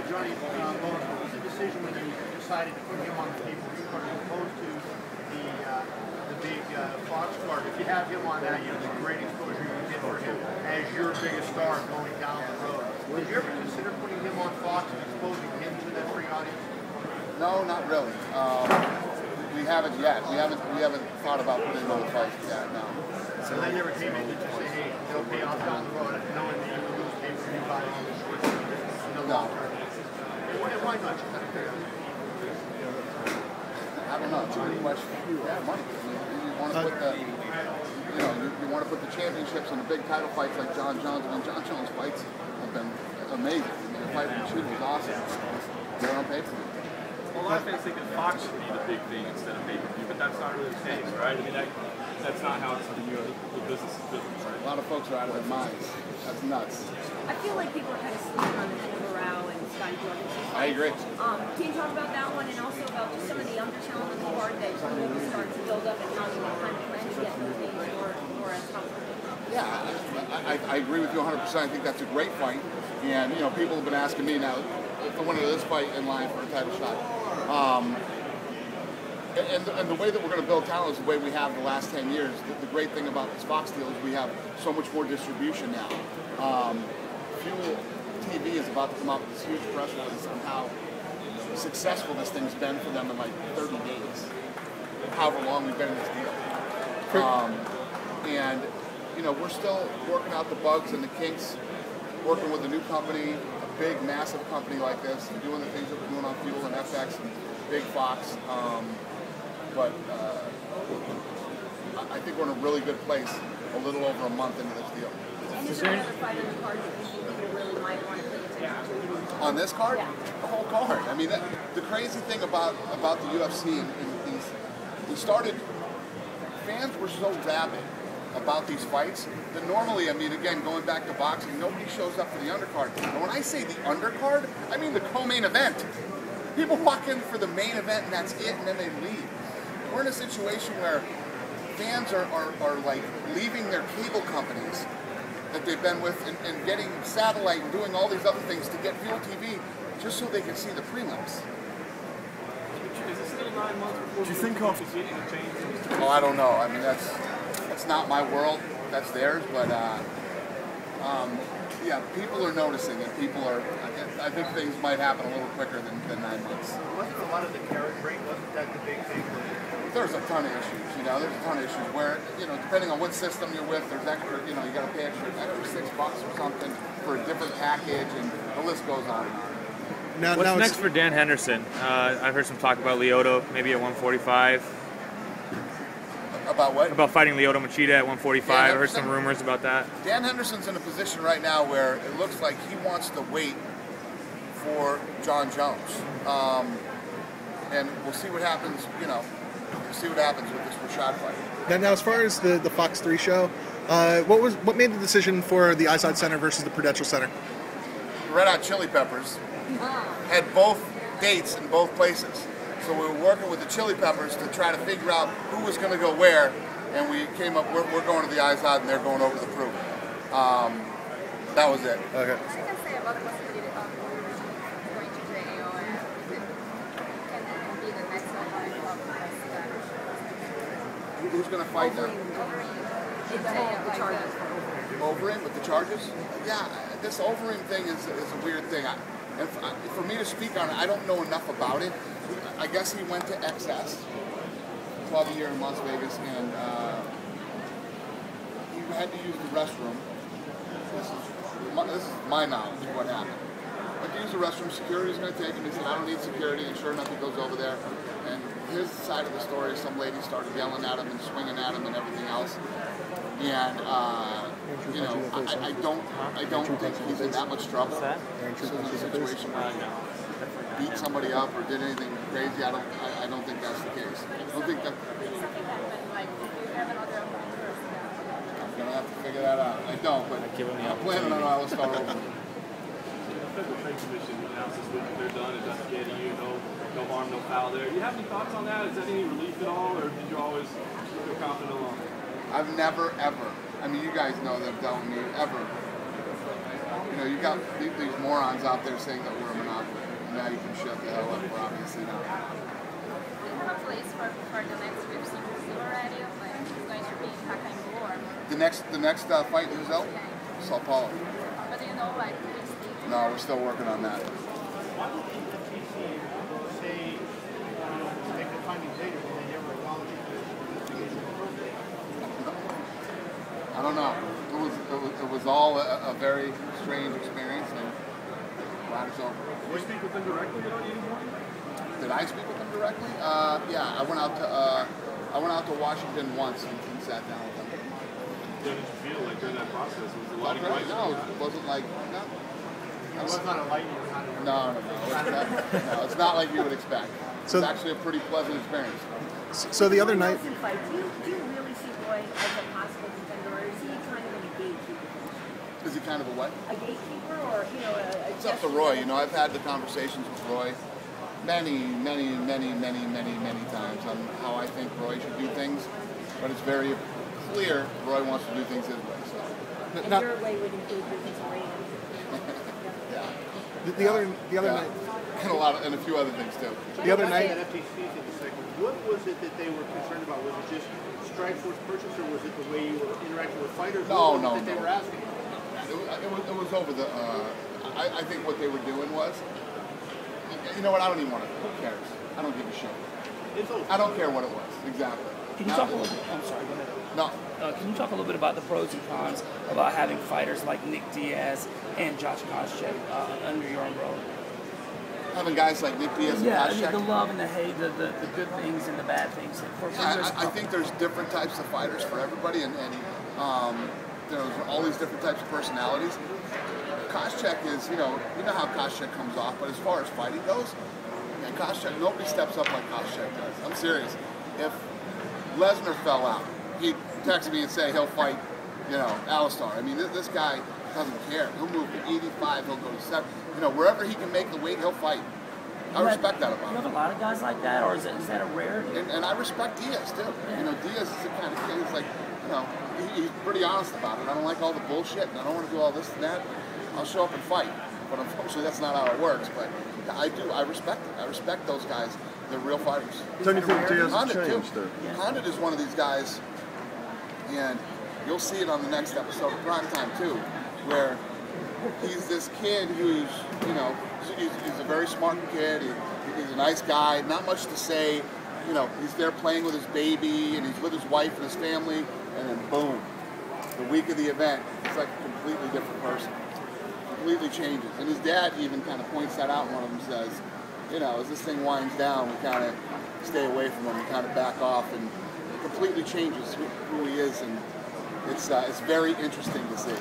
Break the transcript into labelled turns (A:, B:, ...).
A: Johnny Bones, what was the decision when you decided to put him on the pay-per-view card as opposed to the big Fox card? If you have him on that, you know, the great exposure you get for him as your biggest star going down the road. Did you ever consider putting him on Fox and exposing him to that free audience?
B: No, not really. We haven't yet. We haven't thought about putting him on the fight yet. No.
A: So that never came in to say, hey, they'll pay off down the road, knowing that you will lose pay-per-view value on the short term, in the long term. Why not?
B: I don't know. It's a good question. Yeah, money. You want to put the, you want to put the championships in the big title fights like John Jones. I mean, John Jones' fights have been amazing. I mean, the fight with Machida was awesome. They're on pay-per-view.
C: Well, a lot of fans think that Fox should be the big thing instead of pay-per-view, but that's not really the case, right? I mean, that's not how it's the business is built, right?
B: A lot of folks are out of their minds. That's nuts.
D: I feel like people are kind of sleeping on the Morale and Scotty Jordan.
B: I agree.
D: Can you talk about that one and also about just some of the younger talent on the card that really start to build up and how you kind of plan to get those names more as possible?
B: Yeah, I agree with you 100%. I think that's a great fight. And, you know, people have been asking me now, if I wanted this fight in line for a title shot. And the way that we're going to build talent is the way we have the last 10 years. The great thing about this Fox deal is we have so much more distribution now. Fuel TV is about to come out with this huge press release on how successful this thing's been for them in like 30 days. However long we've been in this deal. And, you know, we're still working out the bugs and the kinks, working with a new company, a big, massive company like this, and doing the things that we're doing on Fuel and FX and Big Fox. But I think we're in a really good place a little over a month into this deal.
D: And is there another fight on the card that you think people really might want to pay attention to?
B: On this card?
D: Yeah.
B: The whole card. I mean, the crazy thing about the UFC and we started, fans were so rabid about these fights that normally, I mean, again, going back to boxing, nobody shows up for the undercard. And when I say the undercard, I mean the co-main event. People walk in for the main event and that's it, and then they leave. We're in a situation where fans are like leaving their cable companies that they've been with and getting satellite and doing all these other things to get Fuel TV just so they can see the prelims.
C: Is it still 9 months before
E: Do you think of
C: a change?
B: Oh, I don't know. I mean, that's not my world. That's theirs. But yeah, people are noticing, and people are. I think things might happen a little quicker than 9 months.
A: Wasn't a lot of the carrot break? Wasn't that the big thing?
B: There's a ton of issues. You know, there's a ton of issues where, you know, depending on what system you're with, there's extra. You know, you got to pay extra $6 or something for a different package, and the list goes on.
F: What's next for Dan Henderson? I've heard some talk about Lyoto, maybe at 145.
B: About what?
F: About fighting Lyoto Machida at 145. I heard some rumors about that.
B: Dan Henderson's in a position right now where it looks like he wants to wait for John Jones. And we'll see what happens, you know, we'll see what happens with this Rashad fight.
E: Now, as far as the Fox 3 show, what made the decision for the Izod Center versus the Prudential Center?
B: Red Hot Chili Peppers had both dates in both places. So we were working with the Chili Peppers to try to figure out who was going to go where, and we came up, we're going to the Izod and they're going over to the Prue. That was it.
E: Okay.
G: What you can say about the possibility of going to JAO and be the next opponent of
B: Who's going to fight now?
D: The charges.
B: Overeem with the charges? Yeah, this Overeem thing is a weird thing. And for me to speak on it, I don't know enough about it. I guess he went to XS, club here in Las Vegas, and he had to use the restroom. This is my knowledge of what happened. But to use the restroom, security was going to take him. He said, I don't need security, and sure enough, he goes over there. And his side of the story is some lady started yelling at him and swinging at him and everything else. And you know, I don't think he's in that much trouble. This isn't a situation where he beat somebody up or did anything crazy. I don't think that's the case. I don't think that. I'm gonna have to figure that out. I don't, but I'm planning on I'll start over.
C: The Federal Trade Commission announces that they're done investigating you, no harm, no foul there. Do you have any thoughts on that? Is that any relief at all, or did you always feel confident along?
B: I've never, ever, I mean, you guys know that I've dealt with me, ever, know, you got these morons out there saying that we're a monopoly. Now you can shut the hell up. We're obviously not.
G: Do you have a place for the next UFC already? Like, it's going to be in Pacaembu or?
B: The next fight, who's out? Sao Paulo.
G: But do you know, like, which state?
B: No, we're still working on that.
A: Why would the TC say, make the findings later when they never acknowledge the investigation?
B: I don't know. It was all a very strange experience, and glad it's over.
C: Did you speak with them directly without you anymore?
B: Did I speak with them directly? Yeah, I went out to Washington once and sat down with them.
C: How did you feel like during that process? Was it a lot of questions?
B: No, it wasn't like no.
A: It was not a lightning kind of.
B: No. It's not like you would expect.
E: So-
B: It's actually a pretty pleasant experience.
E: So the other night,
D: Do you really see Roy as a possible contender, or is he kind of a gatekeeper?
B: Is he kind of a what?
D: A gatekeeper, or a
B: It's up to Roy. You know, I've had the conversations with Roy many times on how I think Roy should do things, but it's very clear Roy wants to do things his way. So.
D: And
E: not-
D: your way would include his reign.
B: Yeah.
E: the other night,
B: And a few other things too.
E: the other night.
A: That FTC thing a second. What was it that they were concerned about? Was it just Strikeforce purchase, or was it the way you were interacting with fighters?
B: No.
A: That they were asking.
B: It was over the. I think what they were doing was. You know what? I don't even want to. Who cares? I don't give a shit.
A: It's over.
B: I don't care what it was exactly.
H: Can you talk a little bit? I'm sorry, go ahead.
B: No.
H: Can you talk a little bit about the pros and cons about having fighters like Nick Diaz and Josh Koscheck under your umbrella?
B: Having guys like Nick Diaz and Koscheck.
H: The love and the hate, the good things and the bad things.
B: I think there's different types of fighters for everybody, and there's all these different types of personalities. Koscheck is, you know how Koscheck comes off, but as far as fighting goes, man, Koscheck, nobody steps up like Koscheck does. I'm serious. If Lesnar fell out, he'd text me and say he'll fight, Alistar. I mean, this guy doesn't care. He'll move to 85, he'll go to 7. Wherever he can make the weight, he'll fight. I respect that about him.
H: You have a lot of guys like that, or is that a rarity?
B: And I respect Diaz too. Diaz is the kind of kid who's like, he's pretty honest about it. I don't like all the bullshit, and I don't want to do all this and that. I'll show up and fight. But unfortunately, that's not how it works. But I do. I respect it. I respect those guys. They're real fighters.
I: Don't you think Diaz has
B: Condit
I: changed,
B: too.
I: though?
B: Condit is one of these guys, and you'll see it on the next episode of Prime Time too, where he's this kid who's, he's a very smart kid. He's a nice guy. Not much to say. He's there playing with his baby, and he's with his wife and his family, and then boom, the week of the event, he's like a completely different person. Completely changes. And his dad even kind of points that out. One of them says, as this thing winds down, we kind of stay away from him and kind of back off, and it completely changes who he is, and it's very interesting to see.